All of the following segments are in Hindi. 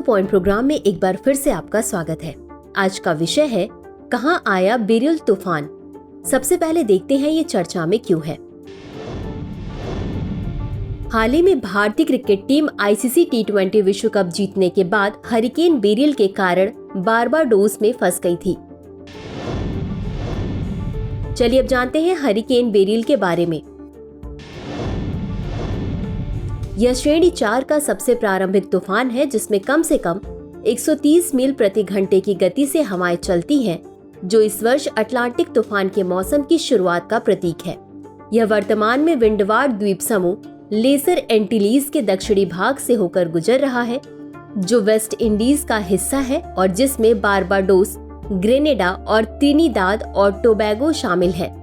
पॉइंट प्रोग्राम में एक बार फिर से आपका स्वागत है। आज का विषय है कहां आया बेरिल तूफान। सबसे पहले देखते हैं ये चर्चा में क्यों है। हाल ही में भारतीय क्रिकेट टीम आईसीसी टी20 विश्व कप जीतने के बाद हरिकेन बेरिल के कारण बारबाडोस में फंस गई थी। चलिए अब जानते हैं हरिकेन बेरिल के बारे में। यह श्रेणी 4 का सबसे प्रारंभिक तूफान है जिसमें कम से कम 130 मील प्रति घंटे की गति से हवाएं चलती हैं, जो इस वर्ष अटलांटिक तूफान के मौसम की शुरुआत का प्रतीक है। यह वर्तमान में विंडवार्ड द्वीप समूह लेसर एंटीलीज के दक्षिणी भाग से होकर गुजर रहा है, जो वेस्ट इंडीज का हिस्सा है और जिसमें बारबाडोस, ग्रेनेडा और त्रिनिदाद और टोबैगो शामिल है।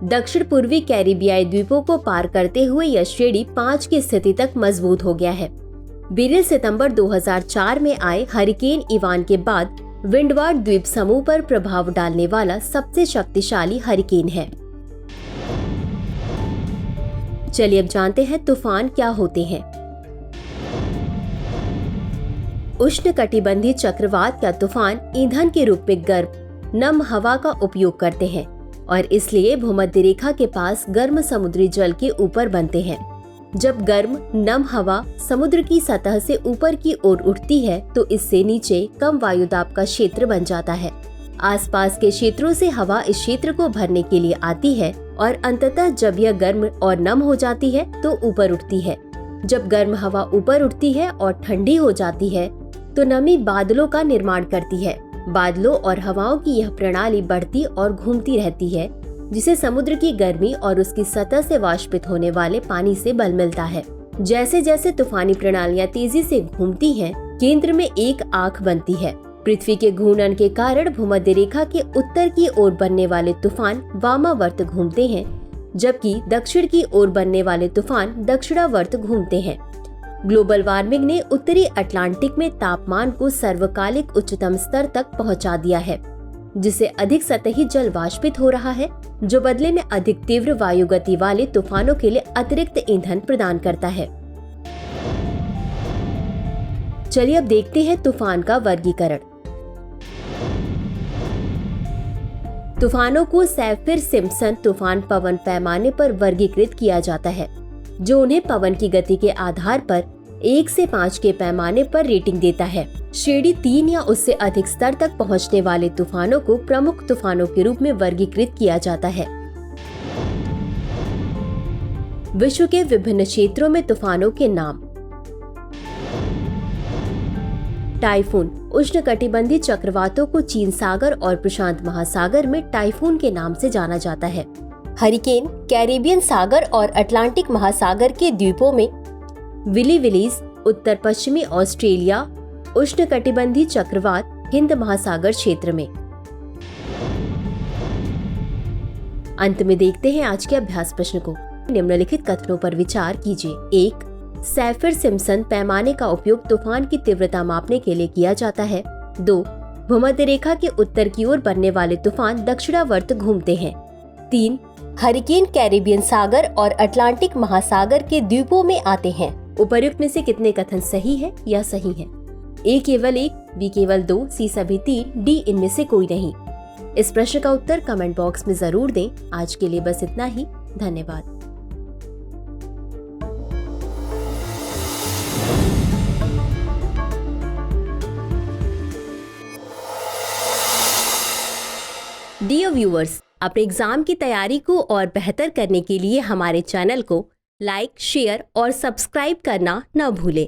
दक्षिण पूर्वी कैरिबियाई द्वीपों को पार करते हुए यह श्रेणी 5 की स्थिति तक मजबूत हो गया है। बेरिल सितंबर 2004 में आए हरिकेन इवान के बाद विंडवार्ड द्वीप समूह पर प्रभाव डालने वाला सबसे शक्तिशाली हरिकेन है। चलिए अब जानते हैं तूफान क्या होते हैं। उष्णकटिबंधीय चक्रवात या तूफान ईंधन के रूप में गर्म नम हवा का उपयोग करते हैं और इसलिए भूमध्य रेखा के पास गर्म समुद्री जल के ऊपर बनते हैं। जब गर्म नम हवा समुद्र की सतह से ऊपर की ओर उठती है तो इससे नीचे कम वायुदाब का क्षेत्र बन जाता है। आसपास के क्षेत्रों से हवा इस क्षेत्र को भरने के लिए आती है और अंततः जब यह गर्म और नम हो जाती है तो ऊपर उठती है। जब गर्म हवा ऊपर उठती है और ठंडी हो जाती है तो नमी बादलों का निर्माण करती है। बादलों और हवाओं की यह प्रणाली बढ़ती और घूमती रहती है, जिसे समुद्र की गर्मी और उसकी सतह से वाष्पित होने वाले पानी से बल मिलता है। जैसे जैसे तूफानी प्रणालियां तेजी से घूमती हैं, केंद्र में एक आंख बनती है। पृथ्वी के घूर्णन के कारण भूमध्य रेखा के उत्तर की ओर बनने वाले तूफान वामावर्त घूमते हैं, जबकि दक्षिण की ओर बनने वाले तूफान दक्षिणावर्त घूमते हैं। ग्लोबल वार्मिंग ने उत्तरी अटलांटिक में तापमान को सर्वकालिक उच्चतम स्तर तक पहुंचा दिया है, जिससे अधिक सतही जल वाष्पित हो रहा है, जो बदले में अधिक तीव्र वायु गति वाले तूफानों के लिए अतिरिक्त ईंधन प्रदान करता है। चलिए अब देखते हैं तूफान का वर्गीकरण। तूफानों को सैफिर सिम्पसन तूफान पवन पैमाने पर वर्गीकृत किया जाता है, जो उन्हें पवन की गति के आधार पर 1 से 5 के पैमाने पर रेटिंग देता है। श्रेणी 3 या उससे अधिक स्तर तक पहुंचने वाले तूफानों को प्रमुख तूफानों के रूप में वर्गीकृत किया जाता है। विश्व के विभिन्न क्षेत्रों में तूफानों के नाम। टाइफून उष्णकटिबंधीय चक्रवातों को चीन सागर और प्रशांत महासागर में टाइफून के नाम से जाना जाता है। हरिकेन कैरिबियन सागर और अटलांटिक महासागर के द्वीपों में, विली विलीज उत्तर पश्चिमी ऑस्ट्रेलिया उष्णकटिबंधीय चक्रवात हिंद महासागर क्षेत्र में। अंत में देखते हैं आज के अभ्यास प्रश्न को। निम्नलिखित कथनों पर विचार कीजिए। 1. सैफिर सिम्पसन पैमाने का उपयोग तूफान की तीव्रता मापने के लिए किया जाता है। 2. भूमध्य रेखा के उत्तर की ओर बनने वाले तूफान दक्षिणावर्त घूमते हैं। 3. हरिकेन कैरिबियन सागर और अटलांटिक महासागर के द्वीपों में आते हैं। उपर्युक्त में से कितने कथन सही है या सही है? ए केवल 1, बी केवल 2, सी सभी 3, डी इनमें से कोई नहीं। इस प्रश्न का उत्तर कमेंट बॉक्स में जरूर दें। आज के लिए बस इतना ही। धन्यवाद। डियर व्यूअर्स, अपने एग्जाम की तैयारी को और बेहतर करने के लिए हमारे चैनल को लाइक, शेयर और सब्सक्राइब करना न भूलें।